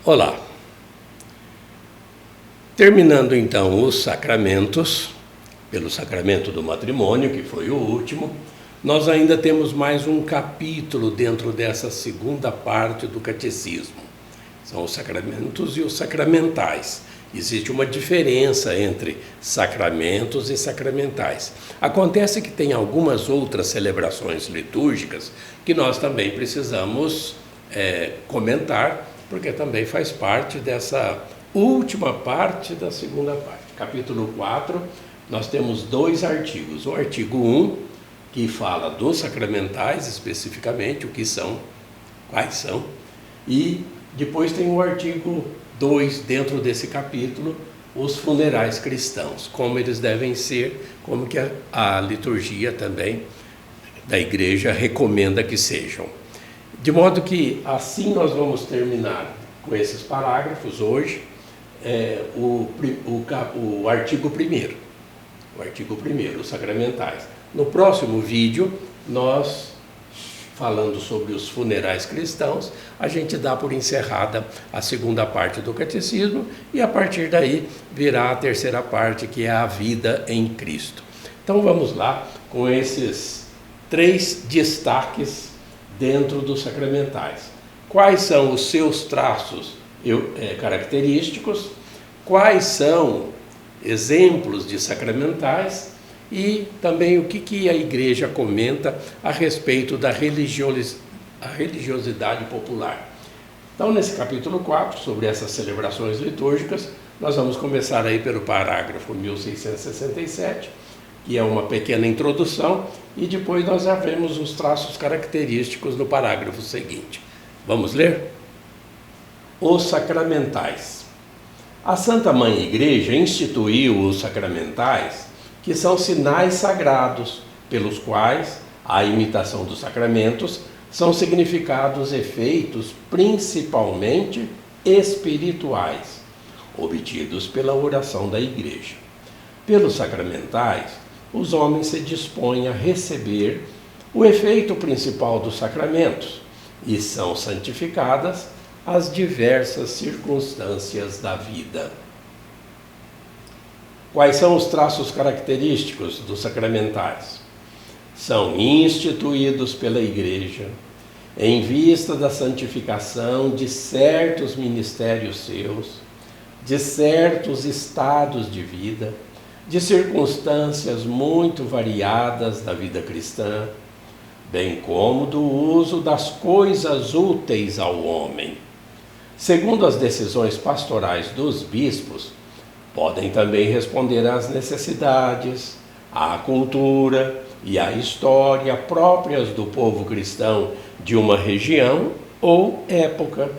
Olá. Terminando então os sacramentos, pelo sacramento do matrimônio, que foi o último, nós ainda temos mais um capítulo dentro dessa segunda parte do catecismo. São os sacramentos e os sacramentais. Existe uma diferença entre sacramentos e sacramentais. Acontece que tem algumas outras celebrações litúrgicas que nós também precisamos comentar, porque também faz parte dessa última parte da segunda parte. Capítulo 4, nós temos 2 artigos. O artigo 1, que fala dos sacramentais especificamente, o que são, quais são, e depois tem o artigo 2, dentro desse capítulo, os funerais cristãos, como eles devem ser, como que a liturgia também da igreja recomenda que sejam. De modo que assim nós vamos terminar com esses parágrafos hoje, o artigo 1º, os sacramentais. No próximo vídeo, nós, falando sobre os funerais cristãos, a gente dá por encerrada a segunda parte do catecismo e a partir daí virá a terceira parte, que é a vida em Cristo. Então vamos lá com esses 3 destaques dentro dos sacramentais. Quais são os seus traços característicos? Quais são exemplos de sacramentais? E também o que a igreja comenta a respeito da religiosidade popular. Então, nesse capítulo 4, sobre essas celebrações litúrgicas, nós vamos começar aí pelo parágrafo 1667, que é uma pequena introdução, e depois nós já vemos os traços característicos no parágrafo seguinte. Vamos ler? Os sacramentais. A Santa Mãe Igreja instituiu os sacramentais, que são sinais sagrados, pelos quais a imitação dos sacramentos são significados efeitos principalmente espirituais, obtidos pela oração da Igreja. Pelos sacramentais, os homens se dispõem a receber o efeito principal dos sacramentos e são santificadas as diversas circunstâncias da vida. Quais são os traços característicos dos sacramentais? São instituídos pela Igreja em vista da santificação de certos ministérios seus, de certos estados de vida, de circunstâncias muito variadas da vida cristã, bem como do uso das coisas úteis ao homem. Segundo as decisões pastorais dos bispos, podem também responder às necessidades, à cultura e à história próprias do povo cristão de uma região ou época.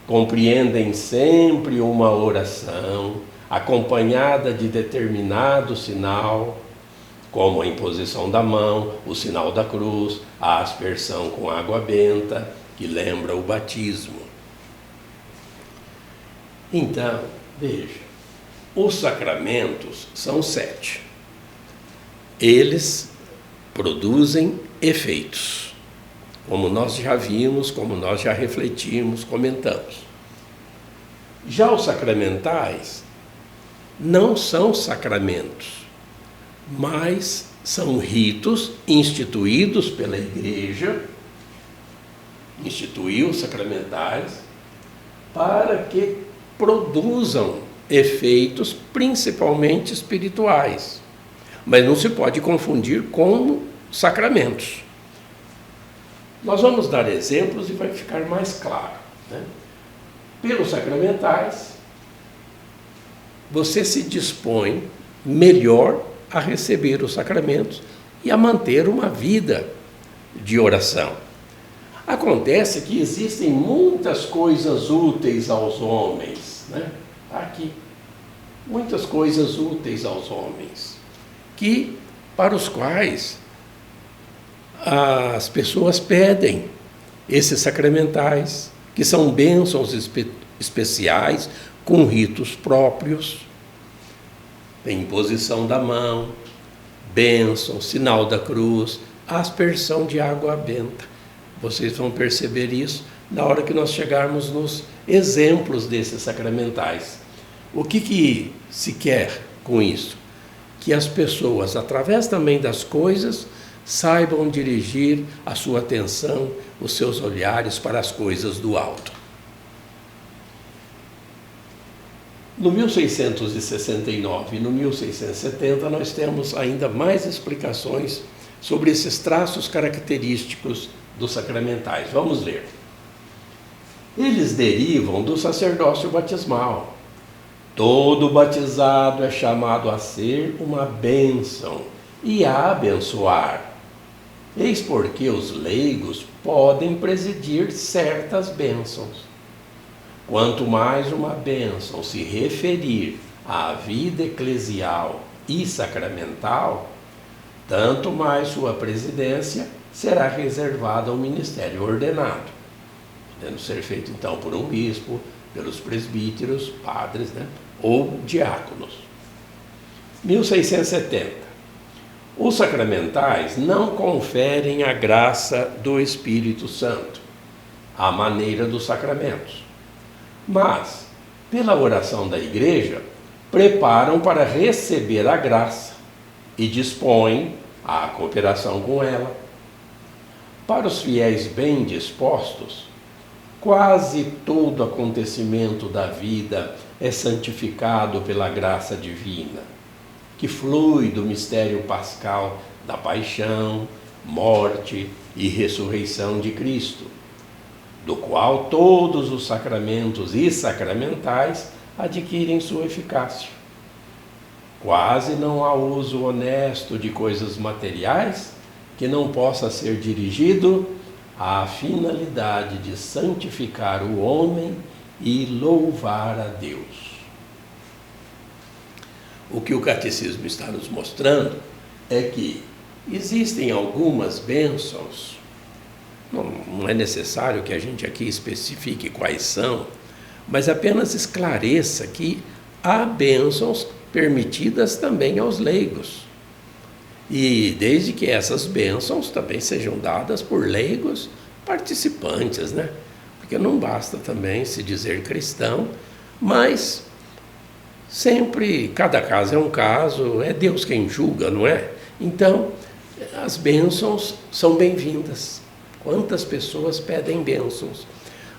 Compreendem sempre uma oração acompanhada de determinado sinal, como a imposição da mão, o sinal da cruz, a aspersão com água benta, que lembra o batismo. Então, veja, os sacramentos são 7. Eles produzem efeitos, como nós já vimos, como nós já refletimos, comentamos. Já os sacramentais não são sacramentos, mas são ritos instituídos pela Igreja, instituiu os sacramentais, para que produzam efeitos principalmente espirituais, mas não se pode confundir com sacramentos. Nós vamos dar exemplos e vai ficar mais claro, né? Pelos sacramentais, você se dispõe melhor a receber os sacramentos e a manter uma vida de oração. Acontece que existem muitas coisas úteis aos homens, né? Aqui, muitas coisas úteis aos homens, para os quais as pessoas pedem esses sacramentais, que são bênçãos especiais, com ritos próprios. Tem imposição da mão, bênção, sinal da cruz, aspersão de água benta. Vocês vão perceber isso na hora que nós chegarmos nos exemplos desses sacramentais. O que se quer com isso? Que as pessoas, através também das coisas, saibam dirigir a sua atenção, os seus olhares para as coisas do alto. No 1669 e no 1670 nós temos ainda mais explicações sobre esses traços característicos dos sacramentais. Vamos ler. Eles derivam do sacerdócio batismal. Todo batizado é chamado a ser uma bênção e a abençoar. Eis porque os leigos podem presidir certas bênçãos. Quanto mais uma bênção se referir à vida eclesial e sacramental, tanto mais sua presidência será reservada ao ministério ordenado, podendo ser feito então por um bispo, pelos presbíteros, padres, ou diáconos. 1670. Os sacramentais não conferem a graça do Espírito Santo, à maneira dos sacramentos, mas, pela oração da Igreja, preparam para receber a graça e dispõem à cooperação com ela. Para os fiéis bem dispostos, quase todo acontecimento da vida é santificado pela graça divina, que flui do mistério pascal da paixão, morte e ressurreição de Cristo, do qual todos os sacramentos e sacramentais adquirem sua eficácia. Quase não há uso honesto de coisas materiais que não possa ser dirigido à finalidade de santificar o homem e louvar a Deus. O que o catecismo está nos mostrando é que existem algumas bênçãos. Não é necessário que a gente aqui especifique quais são, mas apenas esclareça que há bênçãos permitidas também aos leigos. E desde que essas bênçãos também sejam dadas por leigos participantes, Porque não basta também se dizer cristão, mas sempre, cada caso é um caso, é Deus quem julga, não é? Então, as bênçãos são bem-vindas. Quantas pessoas pedem bênçãos?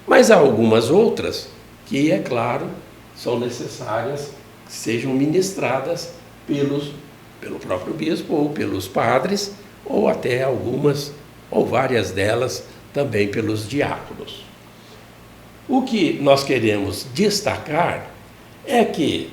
Mas há algumas outras que, é claro, são necessárias que sejam ministradas pelo próprio bispo ou pelos padres, ou até algumas, ou várias delas, também pelos diáconos. O que nós queremos destacar é que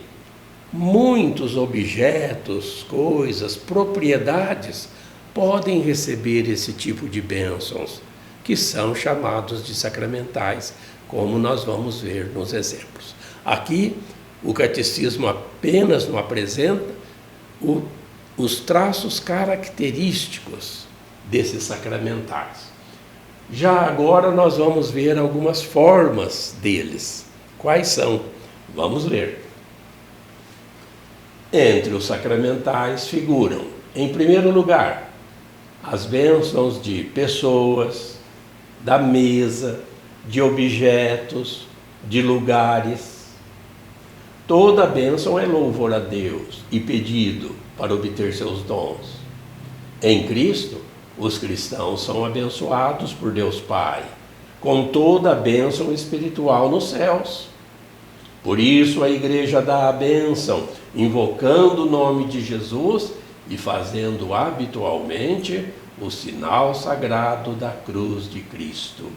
muitos objetos, coisas, propriedades podem receber esse tipo de bênçãos, que são chamados de sacramentais, como nós vamos ver nos exemplos. Aqui, o catecismo apenas nos apresenta os traços característicos desses sacramentais. Já agora nós vamos ver algumas formas deles. Quais são? Vamos ler. Entre os sacramentais figuram, em primeiro lugar, as bênçãos de pessoas, da mesa, de objetos, de lugares. Toda bênção é louvor a Deus e pedido para obter seus dons. Em Cristo, os cristãos são abençoados por Deus Pai, com toda a bênção espiritual nos céus. Por isso a Igreja dá a bênção, invocando o nome de Jesus e fazendo habitualmente o sinal sagrado da cruz de Cristo.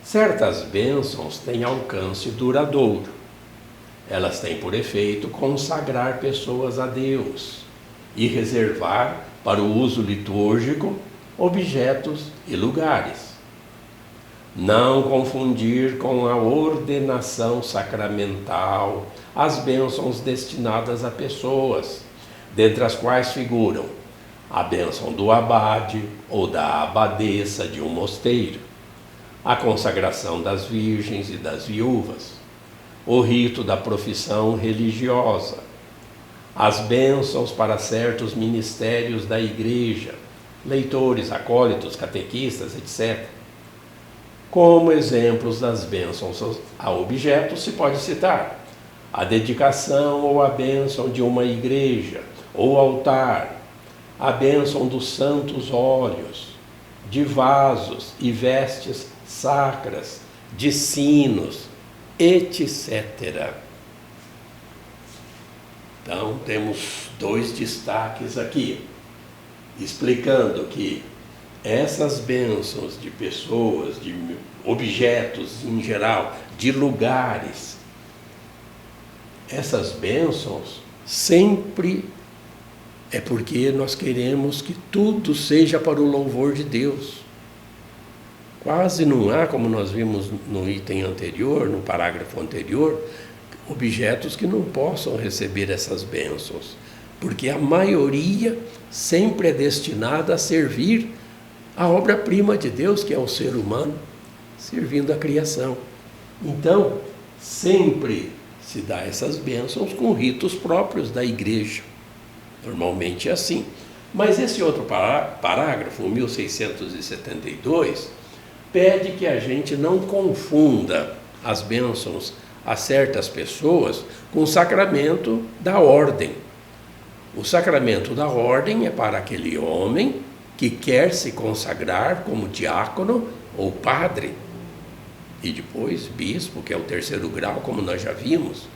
Certas bênçãos têm alcance duradouro. Elas têm por efeito consagrar pessoas a Deus e reservar para o uso litúrgico objetos e lugares. Não confundir com a ordenação sacramental as bênçãos destinadas a pessoas, dentre as quais figuram a bênção do abade ou da abadesa de um mosteiro, a consagração das virgens e das viúvas, o rito da profissão religiosa, as bênçãos para certos ministérios da Igreja, leitores, acólitos, catequistas, etc. Como exemplos das bênçãos a objetos se pode citar a dedicação ou a bênção de uma igreja ou altar, a bênção dos santos óleos, de vasos e vestes sacras, de sinos, etc. Então, temos 2 destaques aqui, explicando que essas bênçãos de pessoas, de objetos em geral, de lugares, essas bênçãos sempre é porque nós queremos que tudo seja para o louvor de Deus. Quase não há, como nós vimos no item anterior, no parágrafo anterior, objetos que não possam receber essas bênçãos, porque a maioria sempre é destinada a servir a obra-prima de Deus, que é o ser humano, servindo a criação. Então, sempre se dá essas bênçãos com ritos próprios da igreja. Normalmente é assim. Mas esse outro parágrafo, 1672, pede que a gente não confunda as bênçãos a certas pessoas com o sacramento da ordem. O sacramento da ordem é para aquele homem que quer se consagrar como diácono ou padre, e depois bispo, que é o 3º grau, como nós já vimos.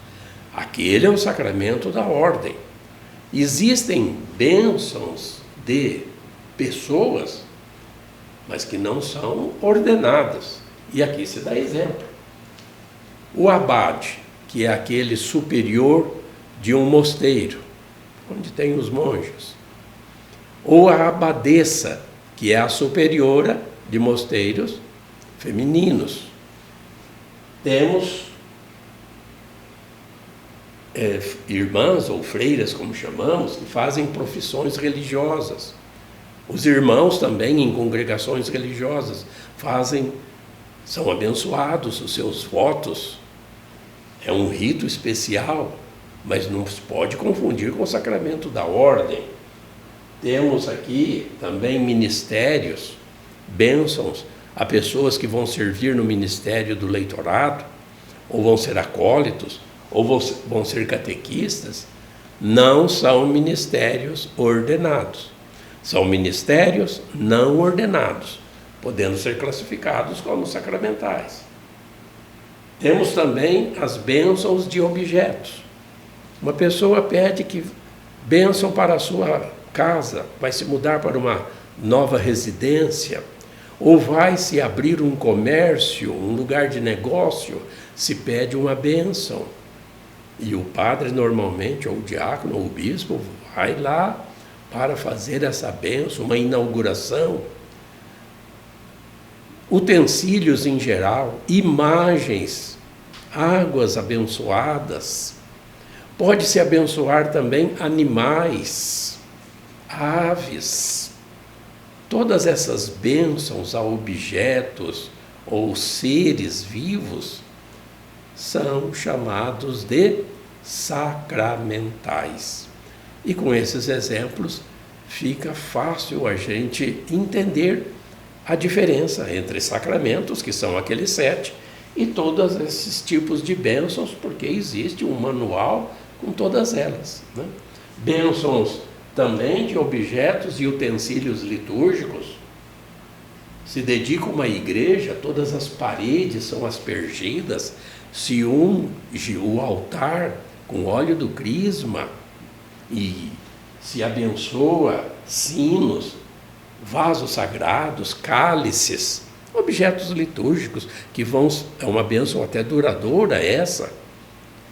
Aquele é o sacramento da ordem. Existem bênçãos de pessoas, mas que não são ordenadas. E aqui se dá exemplo. O abade, que é aquele superior de um mosteiro, onde tem os monges. Ou a abadesa, que é a superiora de mosteiros femininos. Temos irmãs ou freiras, como chamamos, que fazem profissões religiosas. Os irmãos também, em congregações religiosas, são abençoados, os seus votos. É um rito especial, mas não se pode confundir com o sacramento da ordem. Temos aqui também ministérios, bênçãos a pessoas que vão servir no ministério do leitorado, ou vão ser acólitos, ou vão ser catequistas. Não são ministérios ordenados. São ministérios não ordenados, podendo ser classificados como sacramentais. Temos também as bênçãos de objetos. Uma pessoa pede que bênção para a sua casa, vai se mudar para uma nova residência, ou vai se abrir um comércio, um lugar de negócio, se pede uma bênção. E o padre normalmente, ou o diácono, ou o bispo, vai lá para fazer essa bênção, uma inauguração. Utensílios em geral, imagens, águas abençoadas. Pode-se abençoar também animais, aves. Todas essas bênçãos a objetos ou seres vivos são chamados de sacramentais. E com esses exemplos fica fácil a gente entender a diferença entre sacramentos, que são aqueles 7, e todos esses tipos de bênçãos, porque existe um manual com todas elas, né? Bênçãos também de objetos e utensílios litúrgicos. Se dedica uma igreja, todas as paredes são aspergidas, se unge o altar com óleo do crisma e se abençoa sinos, vasos sagrados, cálices, objetos litúrgicos que é uma bênção até duradoura essa.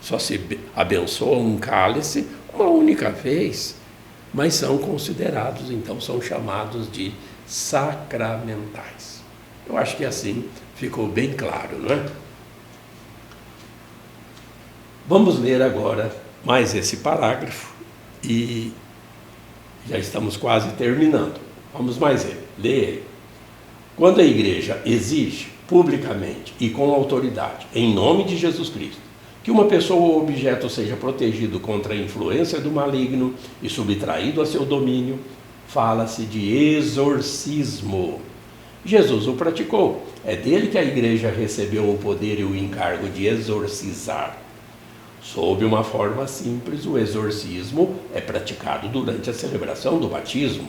Só se abençoa um cálice uma única vez, mas são considerados, então são chamados de sacramentais. Eu acho que assim ficou bem claro, não é? Vamos ler agora mais esse parágrafo e já estamos quase terminando. Vamos mais ler ele. Quando a igreja exige publicamente e com autoridade, em nome de Jesus Cristo, que uma pessoa ou objeto seja protegido contra a influência do maligno e subtraído a seu domínio, fala-se de exorcismo. Jesus o praticou. É dele que a igreja recebeu o poder e o encargo de exorcizar. Sob uma forma simples, o exorcismo é praticado durante a celebração do batismo.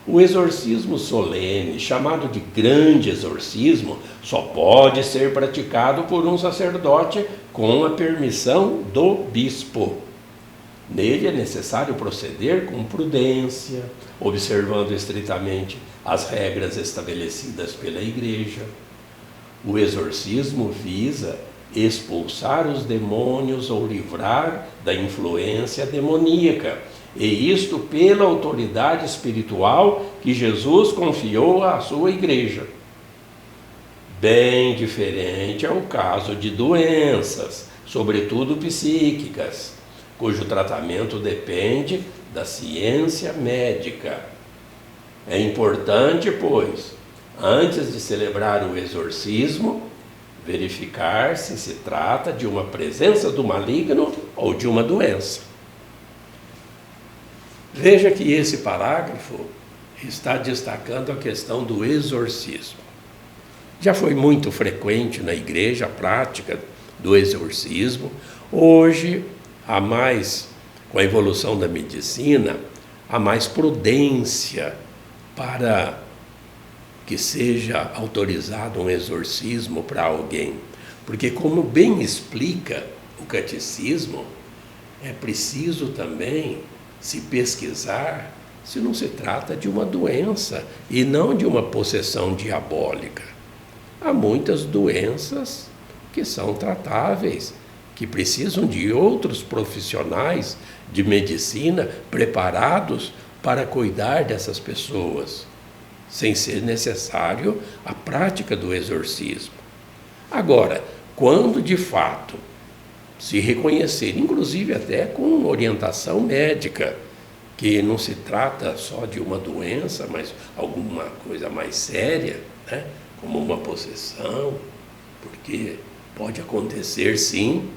O exorcismo solene, chamado de grande exorcismo, só pode ser praticado por um sacerdote com a permissão do bispo. Nele é necessário proceder com prudência, observando estritamente as regras estabelecidas pela Igreja. O exorcismo visa expulsar os demônios ou livrar da influência demoníaca, e isto pela autoridade espiritual que Jesus confiou à sua Igreja. Bem diferente é o caso de doenças, sobretudo psíquicas, cujo tratamento depende da ciência médica. É importante, pois, antes de celebrar o exorcismo, verificar se trata de uma presença do maligno ou de uma doença. Veja que esse parágrafo está destacando a questão do exorcismo. Já foi muito frequente na igreja a prática do exorcismo. Hoje, com a evolução da medicina, há mais prudência para que seja autorizado um exorcismo para alguém. Porque, como bem explica o catecismo, é preciso também se pesquisar se não se trata de uma doença e não de uma possessão diabólica. Há muitas doenças que são tratáveis, que precisam de outros profissionais de medicina preparados para cuidar dessas pessoas, sem ser necessário a prática do exorcismo. Agora, quando de fato se reconhecer, inclusive até com orientação médica, que não se trata só de uma doença, mas alguma coisa mais séria, né? Como uma possessão, porque pode acontecer sim,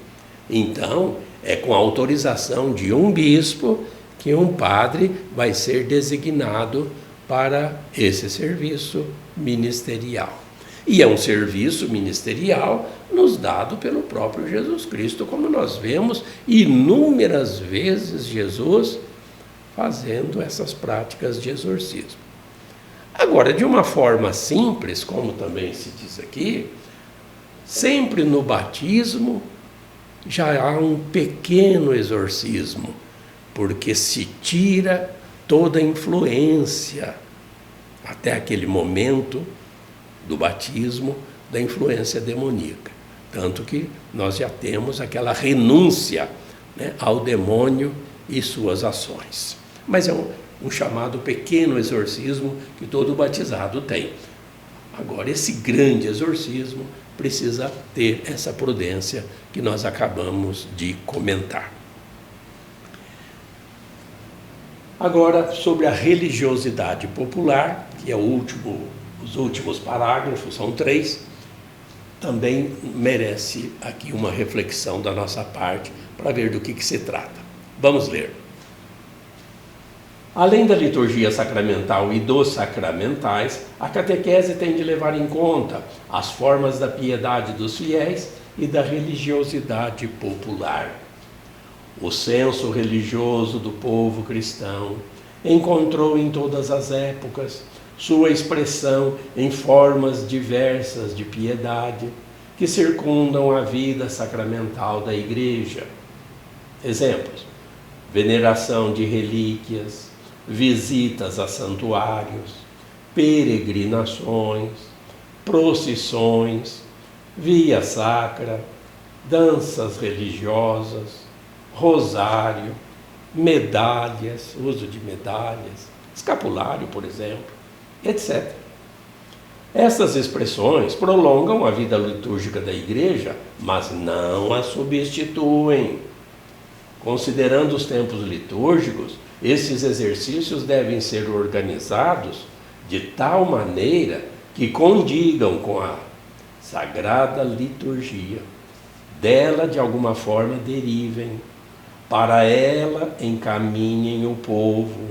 então é com a autorização de um bispo que um padre vai ser designado para esse serviço ministerial. E é um serviço ministerial nos dado pelo próprio Jesus Cristo, como nós vemos inúmeras vezes Jesus fazendo essas práticas de exorcismo. Agora, de uma forma simples, como também se diz aqui, sempre no batismo já há um pequeno exorcismo, porque se tira toda a influência, até aquele momento do batismo, da influência demoníaca. Tanto que nós já temos aquela renúncia, né, ao demônio e suas ações. Mas é um chamado pequeno exorcismo que todo batizado tem. Agora, esse grande exorcismo precisa ter essa prudência que nós acabamos de comentar. Agora, sobre a religiosidade popular, que é os últimos parágrafos, são 3, também merece aqui uma reflexão da nossa parte para ver do que se trata. Vamos ler. Além da liturgia sacramental e dos sacramentais, a catequese tem de levar em conta as formas da piedade dos fiéis e da religiosidade popular. O senso religioso do povo cristão encontrou em todas as épocas sua expressão em formas diversas de piedade que circundam a vida sacramental da Igreja. Exemplos: veneração de relíquias, visitas a santuários, peregrinações, procissões, via sacra, danças religiosas, rosário, medalhas, uso de medalhas, escapulário, por exemplo, etc. Essas expressões prolongam a vida litúrgica da Igreja, mas não a substituem. Considerando os tempos litúrgicos, esses exercícios devem ser organizados de tal maneira que condigam com a sagrada liturgia, dela de alguma forma derivem, para ela encaminhem o povo,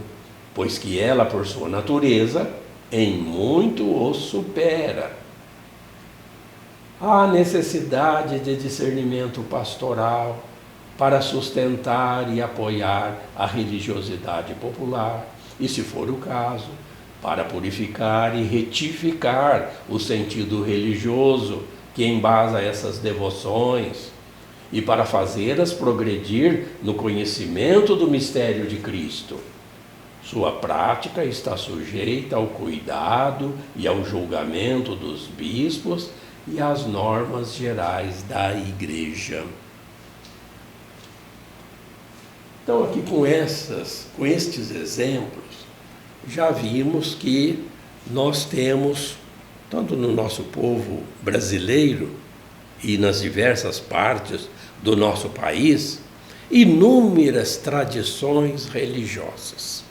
pois que ela, por sua natureza, em muito o supera. Há necessidade de discernimento pastoral para sustentar e apoiar a religiosidade popular e, se for o caso, para purificar e retificar o sentido religioso que embasa essas devoções e para fazê-las progredir no conhecimento do mistério de Cristo. Sua prática está sujeita ao cuidado e ao julgamento dos bispos e às normas gerais da Igreja. Então, aqui com estes exemplos, já vimos que nós temos, tanto no nosso povo brasileiro e nas diversas partes do nosso país, inúmeras tradições religiosas.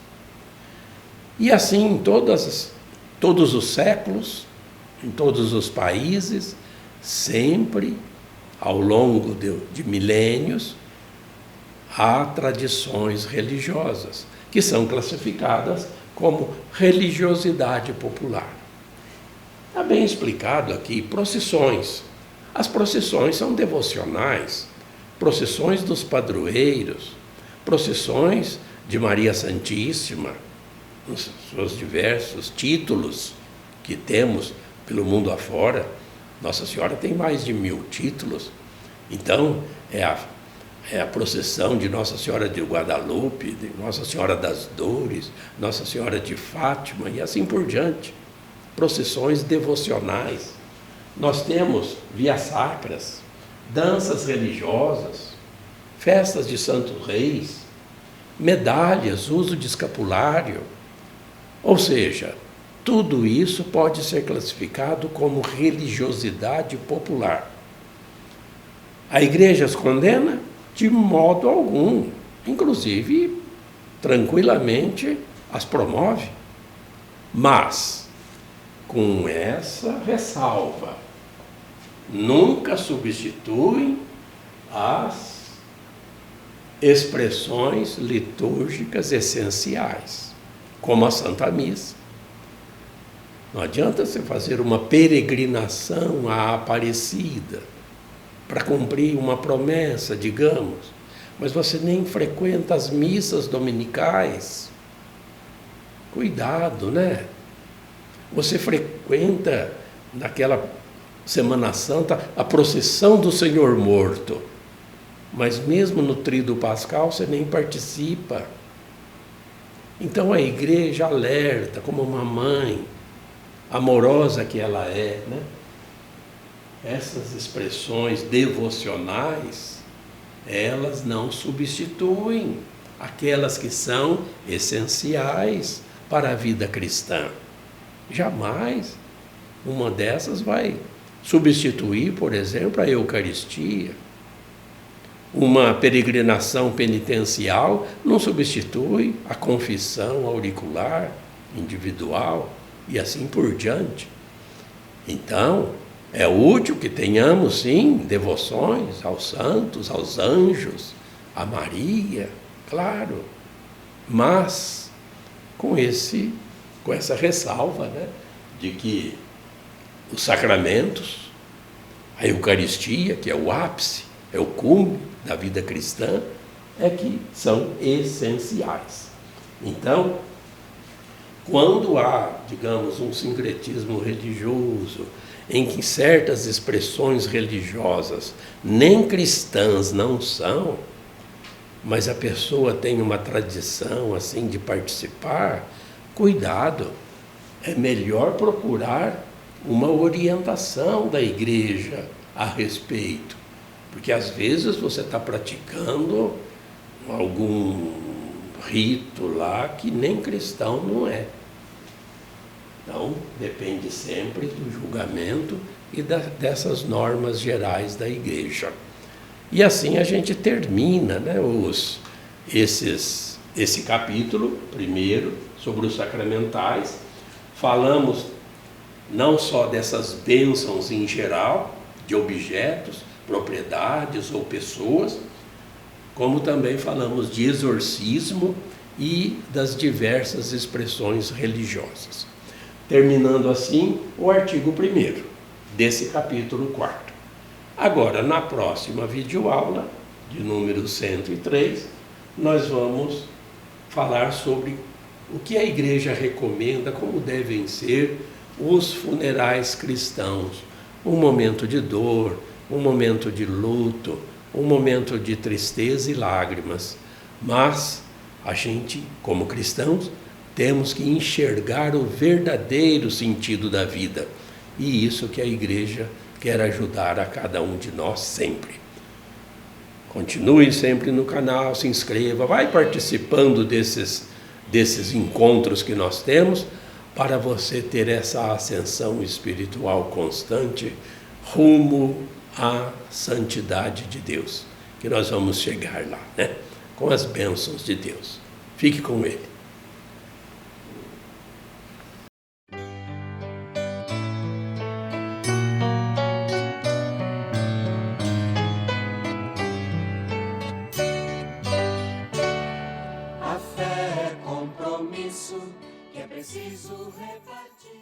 E assim, em todos os séculos, em todos os países, sempre, ao longo de milênios, há tradições religiosas, que são classificadas como religiosidade popular. Está bem explicado aqui, procissões. As procissões são devocionais, procissões dos padroeiros, procissões de Maria Santíssima, os seus diversos títulos que temos pelo mundo afora. Nossa Senhora tem mais de 1000 títulos. Então, é a procissão de Nossa Senhora de Guadalupe, de Nossa Senhora das Dores, Nossa Senhora de Fátima e assim por diante. Procissões devocionais. Nós temos vias sacras, danças religiosas, festas de santos reis, medalhas, uso de escapulário. Ou seja, tudo isso pode ser classificado como religiosidade popular. A Igreja as condena? De modo algum. Inclusive, tranquilamente as promove. Mas, com essa ressalva, nunca substituem as expressões litúrgicas essenciais, como a Santa Missa. Não adianta você fazer uma peregrinação à Aparecida para cumprir uma promessa, digamos, mas você nem frequenta as missas dominicais. Cuidado, né? Você frequenta, naquela Semana Santa, a procissão do Senhor Morto, mas mesmo no Tríduo Pascal você nem participa. Então a Igreja alerta, como uma mãe amorosa que ela é, né? Essas expressões devocionais, elas não substituem aquelas que são essenciais para a vida cristã. Jamais uma dessas vai substituir, por exemplo, a Eucaristia. Uma peregrinação penitencial não substitui a confissão auricular, individual, e assim por diante. Então, é útil que tenhamos, sim, devoções aos santos, aos anjos, a Maria, claro, mas com essa ressalva, né, de que os sacramentos, a Eucaristia, que é o ápice, é o cume da vida cristã, é que são essenciais. Então, quando há, digamos, um sincretismo religioso, em que certas expressões religiosas nem cristãs não são, mas a pessoa tem uma tradição assim de participar, cuidado, é melhor procurar uma orientação da Igreja a respeito, porque às vezes você está praticando algum rito lá que nem cristão não é. Então, depende sempre do julgamento e dessas normas gerais da Igreja. E assim a gente termina, né, esse capítulo, primeiro, sobre os sacramentais. Falamos não só dessas bênçãos em geral, de objetos, propriedades ou pessoas, como também falamos de exorcismo e das diversas expressões religiosas. terminando assim o artigo 1º desse capítulo 4º. Agora, na próxima videoaula, de número 103, nós vamos falar sobre o que a Igreja recomenda, como devem ser os funerais cristãos. Um momento de dor, um momento de luto, um momento de tristeza e lágrimas. Mas a gente, como cristãos, temos que enxergar o verdadeiro sentido da vida. E isso que a Igreja quer ajudar a cada um de nós sempre. Continue sempre no canal, se inscreva, vai participando desses encontros que nós temos, para você ter essa ascensão espiritual constante rumo à santidade de Deus, que nós vamos chegar lá, né? Com as bênçãos de Deus. Fique com Ele. A fé é compromisso que é preciso repartir.